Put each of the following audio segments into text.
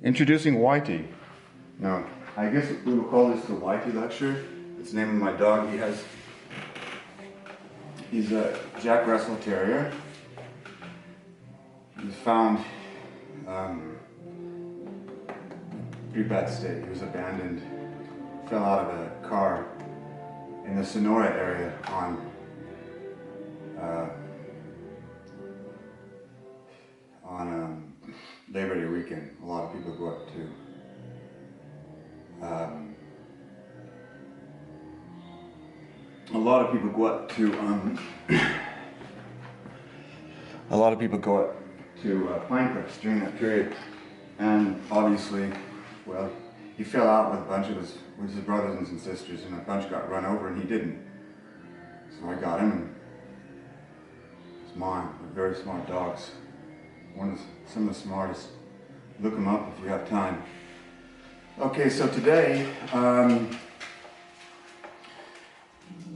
Introducing Whitey. Now, I guess we will call this the Whitey lecture. It's the name of my dog. He's a Jack Russell Terrier. He was found pretty bad state. He was abandoned, fell out of a car in the Sonora area on Labor Day weekend. A lot of people go up to Pinecrest during that period, and obviously, well, he fell out with a bunch of his brothers and sisters, and a bunch got run over, and he didn't. So I got him, and it's mine. They're very smart dogs. Some of the smartest. Look them up if you have time. Okay, so today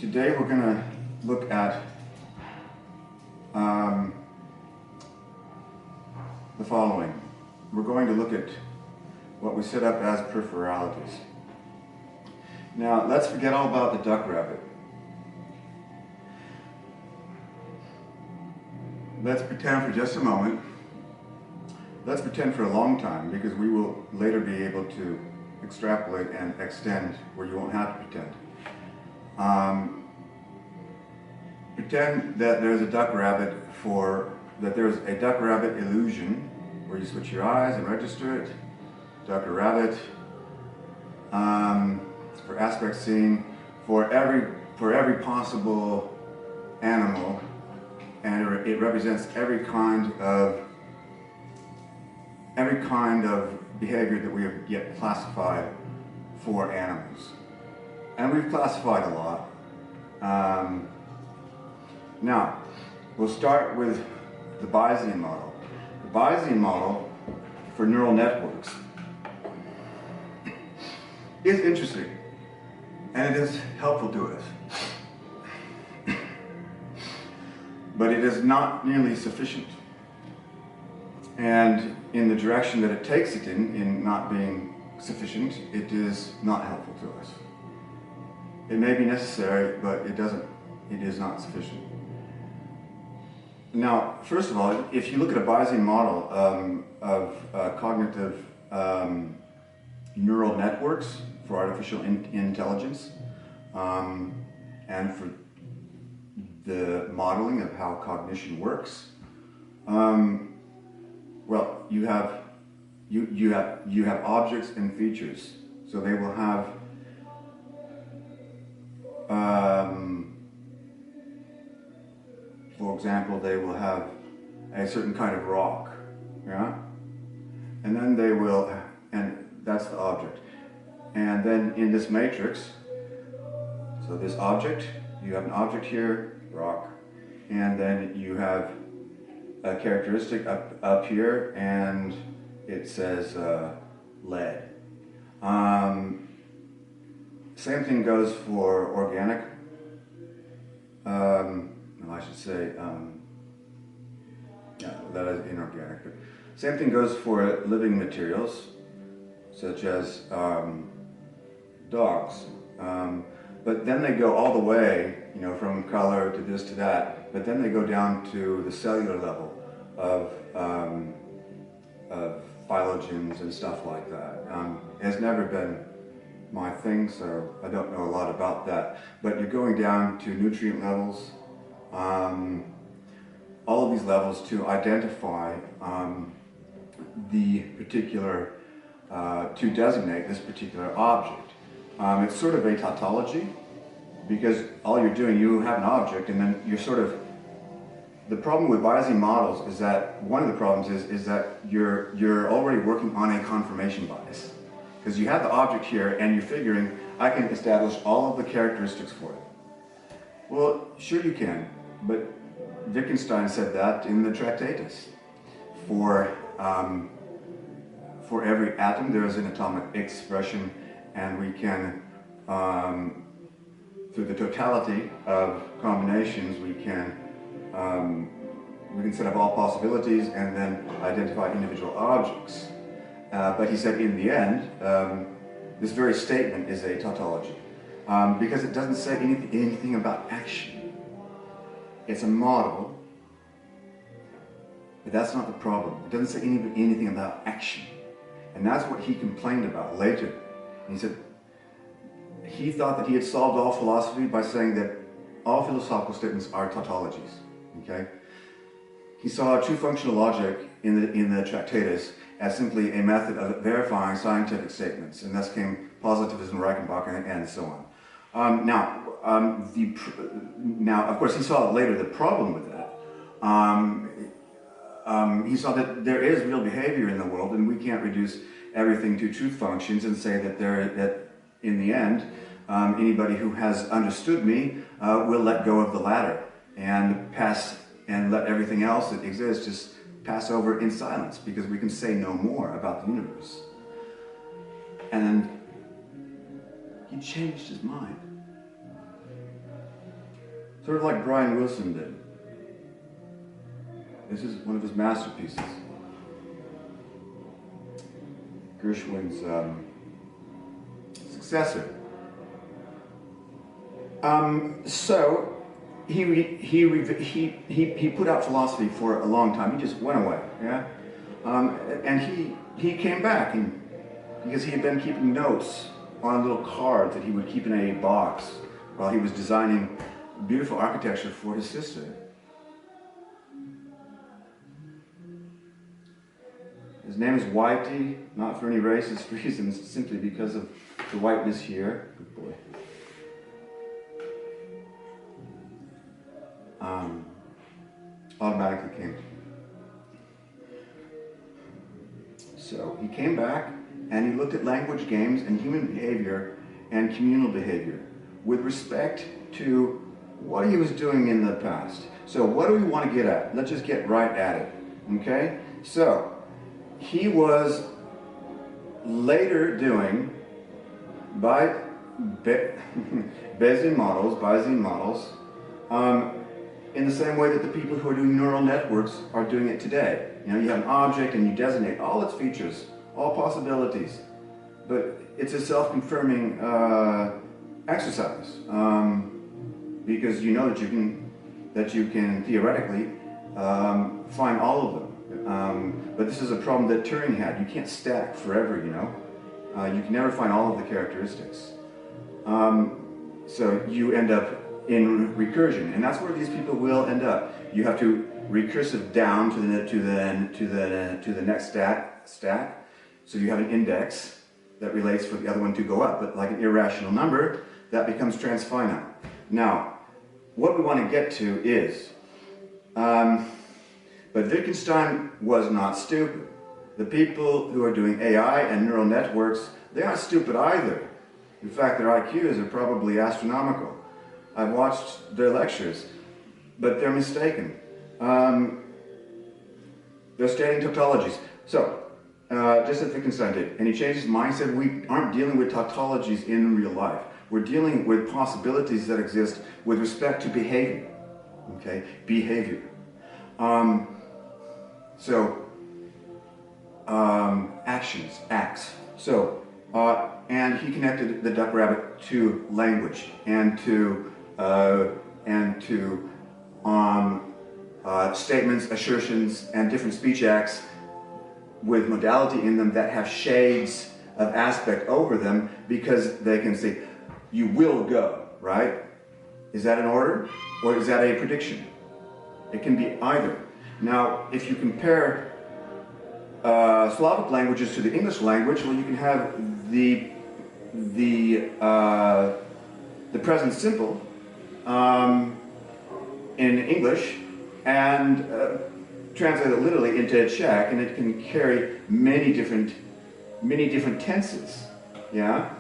we're going to look at the following. We're going to look at what we set up as peripheralities. Now, let's forget all about the duck rabbit. Let's pretend for just a moment. Let's pretend for a long time, because we will later be able to extrapolate and extend where you won't have to pretend. Pretend that there's a duck rabbit there's a duck rabbit illusion where you switch your eyes and register it. Duck or rabbit for aspect seeing for every possible animal, and it represents every kind of behavior that we have yet classified for animals. And we've classified a lot. Now, we'll start with the Bayesian model. The Bayesian model for neural networks is interesting, and it is helpful to us. But it is not nearly sufficient. And in the direction that it takes it in not being sufficient, it is not helpful to us. It may be necessary, but it is not sufficient. Now, first of all, if you look at a Bayesian model of cognitive neural networks for artificial intelligence, and for the modeling of how cognition works, well, you have objects and features, so they will have for example, they will have a certain kind of rock, yeah, and then and that's the object, and then in this matrix, so this object, you have an object here, rock, and then you have a characteristic up here, and it says lead. Same thing goes for organic, I should say, yeah, that is inorganic, but same thing goes for living materials, such as dogs. But then they go all the way, from color to this to that, but then they go down to the cellular level of phylogeny and stuff like that. It has never been my thing, so I don't know a lot about that. But you're going down to nutrient levels, all of these levels to identify the particular, to designate this particular object. It's sort of a tautology, because all you're doing, you have an object, and then you're sort of, the problem with Bayesian models is that, one of the problems is that you're already working on a confirmation bias. Because you have the object here, and you're figuring, I can establish all of the characteristics for it. Well, sure you can, but Wittgenstein said that in the Tractatus. For every atom there is an atomic expression, and we can, through the totality of combinations, we can set up all possibilities and then identify individual objects. but he said in the end, this very statement is a tautology because it doesn't say anything about action. It's a model, but that's not the problem. It doesn't say anything about action. And that's what he complained about later. And he said he thought that he had solved all philosophy by saying that all philosophical statements are tautologies. Okay? He saw true functional logic in the Tractatus as simply a method of verifying scientific statements, and thus came positivism, Reichenbach, and so on. Now, of course, he saw later the problem with that. He saw that there is real behavior in the world, and we can't reduce everything to truth functions and say that in the end, anybody who has understood me will let go of the latter and let everything else that exists just pass over in silence, because we can say no more about the universe. And then he changed his mind. Sort of like Brian Wilson did. This is one of his masterpieces. Gershwin's successor. So he put out philosophy for a long time. He just went away, yeah. And he came back, and because he had been keeping notes on little cards that he would keep in a box while he was designing beautiful architecture for his sister. His name is Whitey, not for any racist reasons, simply because of the whiteness here. Good boy. Automatically came. So he came back and he looked at language games and human behavior and communal behavior with respect to what he was doing in the past. So what do we want to get at? Let's just get right at it. Okay? So he was later doing by Bayesian models, in the same way that the people who are doing neural networks are doing it today. You know, you have an object and you designate all its features, all possibilities, but it's a self-confirming exercise because you know that you can theoretically find all of them. But this is a problem that Turing had. You can't stack forever, you know. You can never find all of the characteristics. So you end up in recursion, and that's where these people will end up. You have to recursive down to the next stack. So you have an index that relates for the other one to go up, but like an irrational number, that becomes transfinite. Now, what we want to get to is, but Wittgenstein was not stupid. The people who are doing AI and neural networks, they aren't stupid either. In fact, their IQs are probably astronomical. I've watched their lectures, but they're mistaken. They're stating tautologies. So, just as Wittgenstein did, and he changed his mind, said we aren't dealing with tautologies in real life. We're dealing with possibilities that exist with respect to behavior. Okay, behavior. Actions, acts. So, and he connected the duck rabbit to language and to statements, assertions, and different speech acts with modality in them that have shades of aspect over them, because they can say, you will go, right? Is that an order, or is that a prediction? It can be either. Now, if you compare Slavic languages to the English language, well, you can have the present simple in English and translate it literally into Czech, and it can carry many different tenses. Yeah.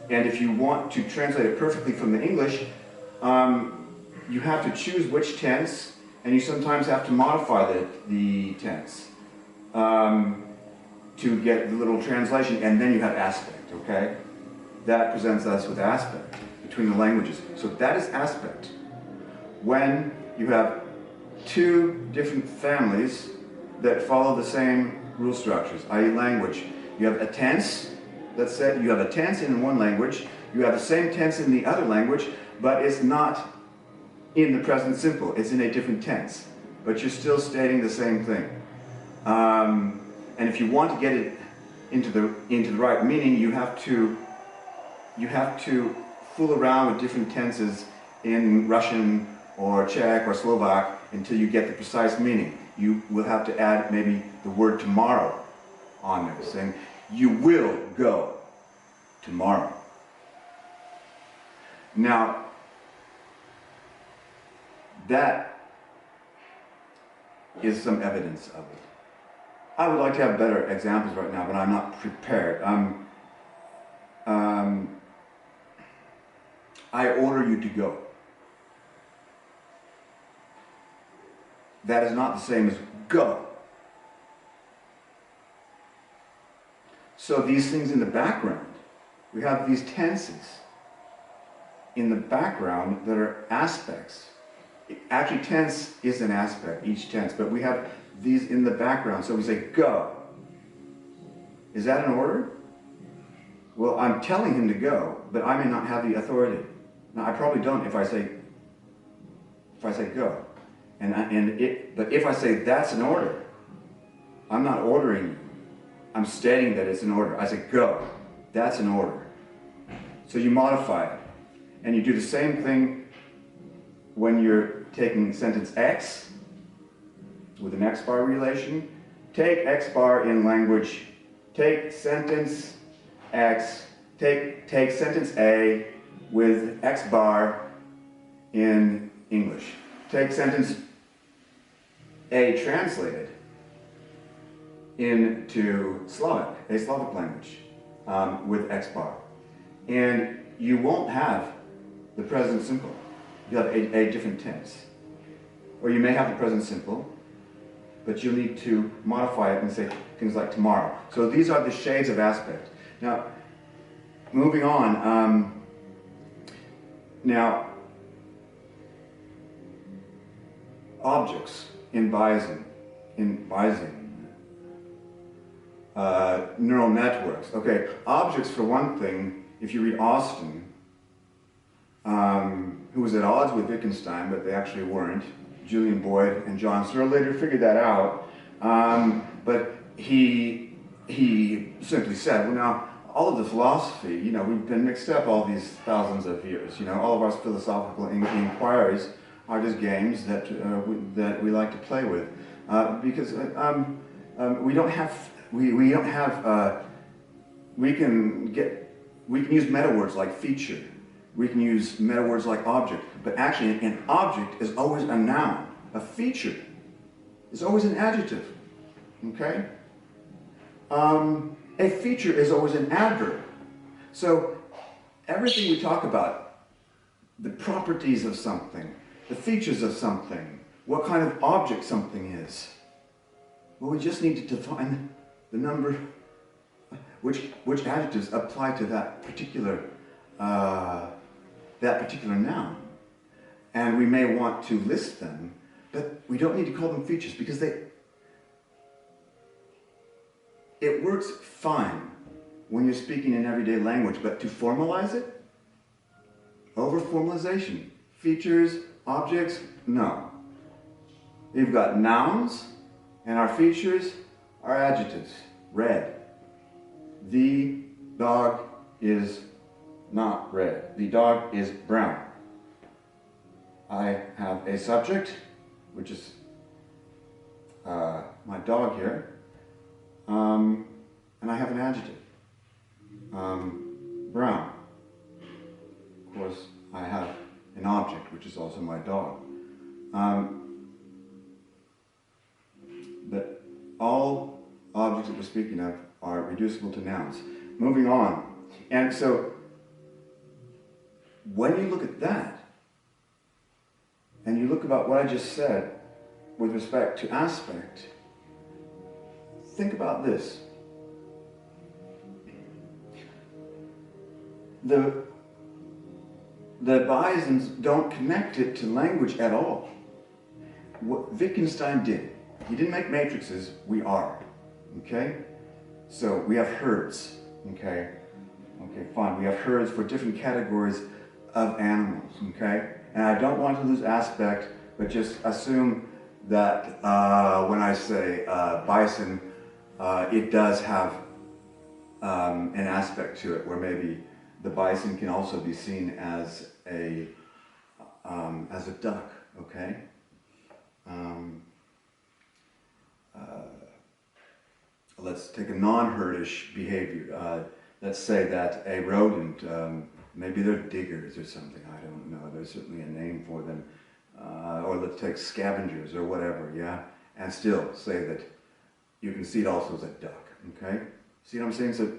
And if you want to translate it perfectly from the English, you have to choose which tense, and you sometimes have to modify the tense to get the little translation, and then you have aspect, okay? That presents us with aspect between the languages. So that is aspect. When you have two different families that follow the same rule structures, i.e. language. You have a tense, let's say you have a tense in one language, you have the same tense in the other language, but it's not in the present simple, it's in a different tense. But you're still stating the same thing. And if you want to get it into the right meaning, you have to fool around with different tenses in Russian or Czech or Slovak until you get the precise meaning. You will have to add maybe the word tomorrow on there, saying, you will go tomorrow. Now, that is some evidence of it. I would like to have better examples right now, but I'm not prepared. I order you to go. That is not the same as go. So these things in the background, we have these tenses in the background that are aspects. Actually, tense is an aspect, each tense, but we have these in the background. So we say go. Is that an order? Well, I'm telling him to go, but I may not have the authority. Now, I probably don't if I say go. But if I say that's an order, I'm not ordering you. I'm stating that it's an order. I say go. That's an order. So you modify it. And you do the same thing when you're taking sentence X with an X bar relation. Take X bar in language. Take sentence X. Take sentence A with X bar in English. Take sentence A translated into Slavic, a Slavic language, with X bar. And you won't have the present simple. You have a different tense. Or you may have the present simple, but you'll need to modify it and say things like tomorrow. So these are the shades of aspect. Now, moving on. Now, objects in Bayesian, neural networks. Okay, objects for one thing, if you read Austin, who was at odds with Wittgenstein, but they actually weren't, Julian Boyd and John Searle later figured that out, but he simply said, well now, all of the philosophy, we've been mixed up all these thousands of years, all of our philosophical inquiries are just games that we like to play with, because we can use meta words like feature, we can use meta words like object, but actually an object is always a noun. A feature is always an adjective, okay? A feature is always an adverb. So everything we talk about, the properties of something, the features of something, what kind of object something is, well, we just need to define the number, which adjectives apply to that particular noun. And we may want to list them, but we don't need to call them features because it works fine when you're speaking in everyday language, but to formalize it, over-formalization, features, objects, no. We've got nouns, and our features are adjectives. Red. The dog is not red. The dog is brown. I have a subject, which is my dog here, and I have an adjective, brown. Of course, I have an object, which is also my dog. But all objects that we're speaking of are reducible to nouns. Moving on. And so, when you look at that, and you look about what I just said with respect to aspect, think about this. The Bayesians don't connect it to language at all. What Wittgenstein did he didn't make matrices, we are, okay? So we have herds, okay? Okay, fine, we have herds for different categories of animals, okay? And I don't want to lose aspect, but just assume that when I say bison, it does have an aspect to it where maybe the bison can also be seen as a duck, okay? Let's take a non-herdish behavior. Let's say that a rodent, maybe they're diggers or something, I don't know, there's certainly a name for them. Or let's take scavengers or whatever, yeah? And still say that you can see it also as a duck, okay? See what I'm saying? So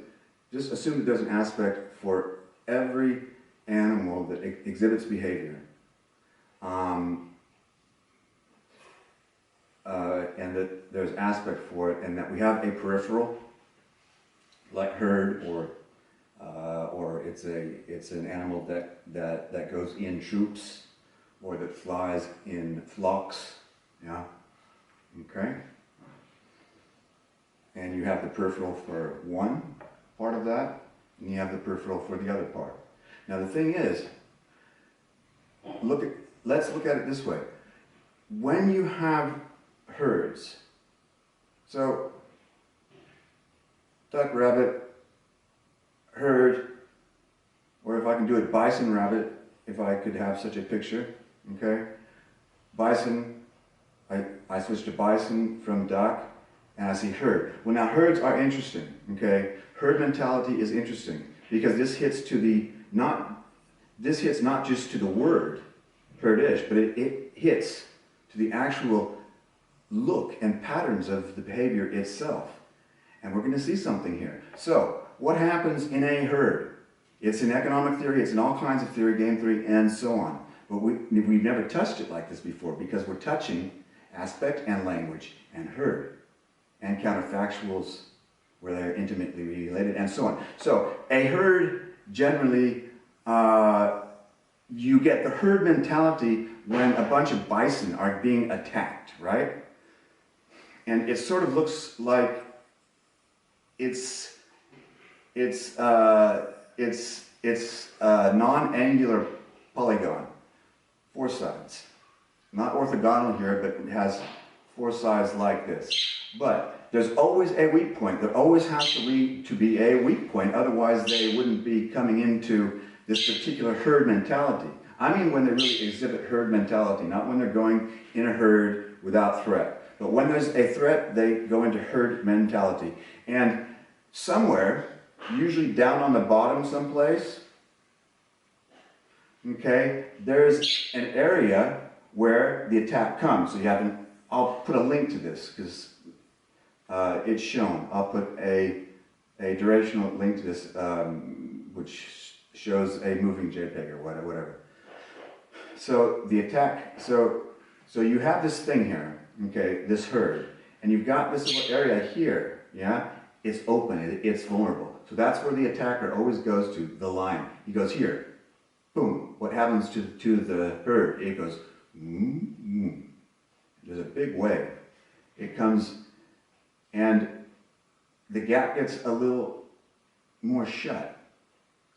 just assume that there's an aspect for every animal that exhibits behavior. And that there's aspect for it, and that we have a peripheral, like herd, or it's an animal that goes in troops, or that flies in flocks, yeah, okay? And you have the peripheral for one part of that, and you have the peripheral for the other part. Now the thing is, let's look at it this way. When you have herds, so duck, rabbit, herd, or if I can do it, bison, rabbit, if I could have such a picture, okay? Bison, I switch to bison from duck, and I see herd. Well, now herds are interesting, okay? Herd mentality is interesting because this hits not just to the word herdish, but it hits to the actual look and patterns of the behavior itself. And we're going to see something here. So, what happens in a herd? It's in economic theory, it's in all kinds of theory, game theory, and so on. But we've never touched it like this before because we're touching aspect and language and herd and counterfactuals where they're intimately related and so on. So a herd generally, you get the herd mentality when a bunch of bison are being attacked, right? And it sort of looks like it's a non-angular polygon, 4 sides. Not orthogonal here, but it has 4 sides like this. But there's always a weak point. There always has to be a weak point, otherwise they wouldn't be coming into this particular herd mentality. I mean when they really exhibit herd mentality, not when they're going in a herd without threat. But when there's a threat, they go into herd mentality. And somewhere, usually down on the bottom someplace, okay, there's an area where the attack comes. So you have I'll put a link to this because it's shown. I'll put a directional link to this which shows a moving JPEG or whatever. So the attack, so you have this thing here, okay, this herd, and you've got this little area here, yeah? It's open, it's vulnerable. So that's where the attacker always goes to, the line. He goes here, boom. What happens to the herd? It goes, There's a big wave. It comes, and the gap gets a little more shut.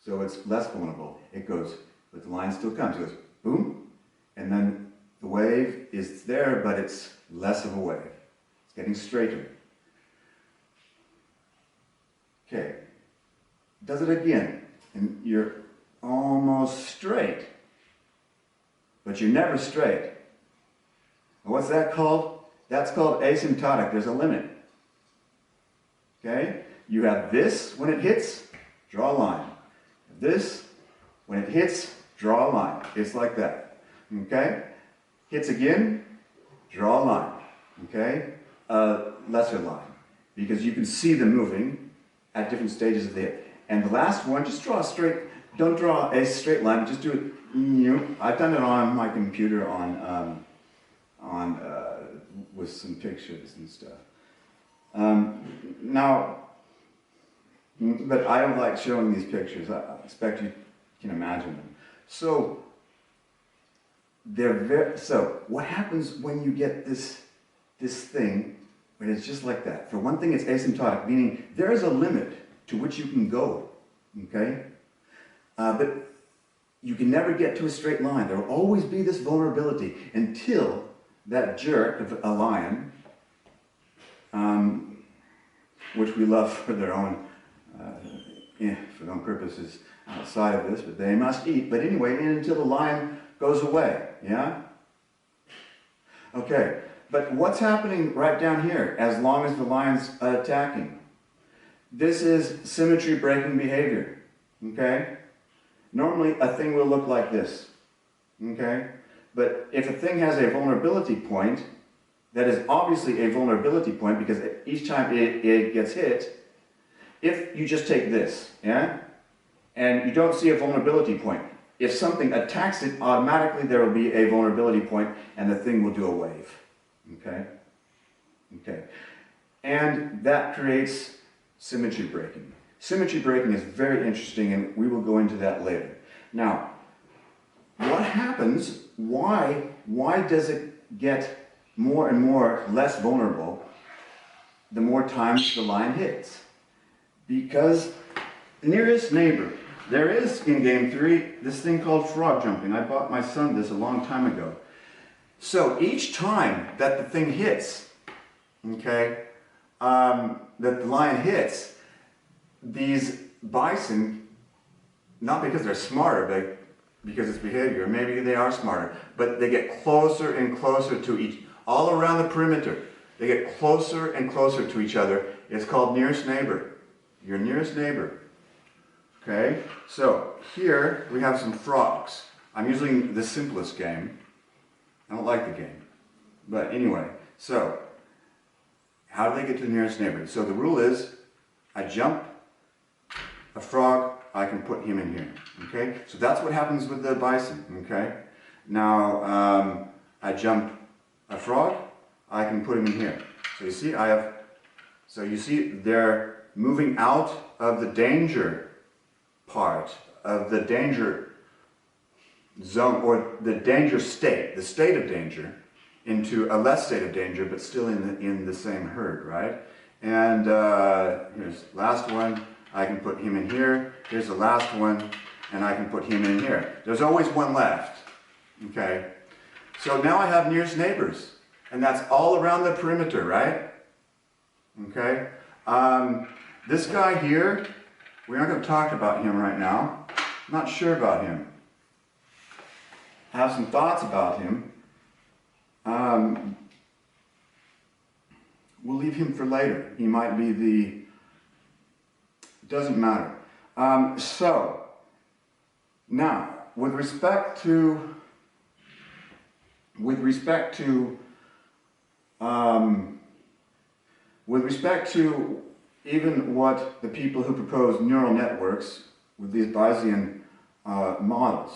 So it's less vulnerable. It goes, but the line still comes. It goes, boom, and then the wave is there, but it's less of a wave. It's getting straighter. Okay, does it again, and you're almost straight, but you're never straight. And what's that called? That's called asymptotic. There's a limit. Okay, you have this when it hits, draw a line. This, when it hits, draw a line. It's like that. Okay, hits again, draw a line. Okay, lesser line, because you can see them moving at different stages of the hit. And the last one, just draw a straight, don't draw a straight line, just do it, I've done it on my computer with some pictures and stuff. But I don't like showing these pictures. I expect you can imagine them. So what happens when you get this this thing, but it's just like that. For one thing, it's asymptotic, meaning there is a limit to which you can go, okay? But you can never get to a straight line. There will always be this vulnerability until that jerk of a lion, which we love for their own purposes outside of this, but they must eat. But anyway, until the lion goes away, yeah? Okay, but what's happening right down here as long as the lion's attacking? This is symmetry breaking behavior, okay? Normally a thing will look like this, okay? But if a thing has a vulnerability point, that is obviously a vulnerability point because each time it gets hit, if you just take this, yeah? And you don't see a vulnerability point, if something attacks it, automatically there will be a vulnerability point and the thing will do a wave, okay? Okay. And that creates symmetry breaking. Symmetry breaking is very interesting, and we will go into that later. Now, what happens, why does it get more and more less vulnerable the more times the line hits? Because nearest neighbor, there is in game 3 this thing called frog jumping. I bought my son this a long time ago. So each time that the thing hits, okay, that the line hits, these bison, not because they're smarter, but because it's behavior, maybe they are smarter, but they get closer and closer to each, all around the perimeter. They get closer and closer to each other. It's called nearest neighbor. Your nearest neighbor. Okay, so here we have some frogs. I'm using the simplest game. I don't like the game. But anyway, so how do they get to the nearest neighbor? So the rule is, I jump a frog, I can put him in here. Okay, so that's what happens with the bison. Okay, now I jump a frog, I can put him in here. So you see, they're moving out of the danger part of the danger zone, or the danger state, the state of danger, into a less state of danger, but still in the same herd, right? And here's the last one. I can put him in here. Here's the last one, and I can put him in here. There's always one left. Okay. So now I have nearest neighbors, and that's all around the perimeter, right? Okay. This guy here, we're not going to talk about him right now. I'm not sure about him. I have some thoughts about him. We'll leave him for later. He might be the... Doesn't matter. So, now, with respect to even what the people who propose neural networks with these Bayesian models,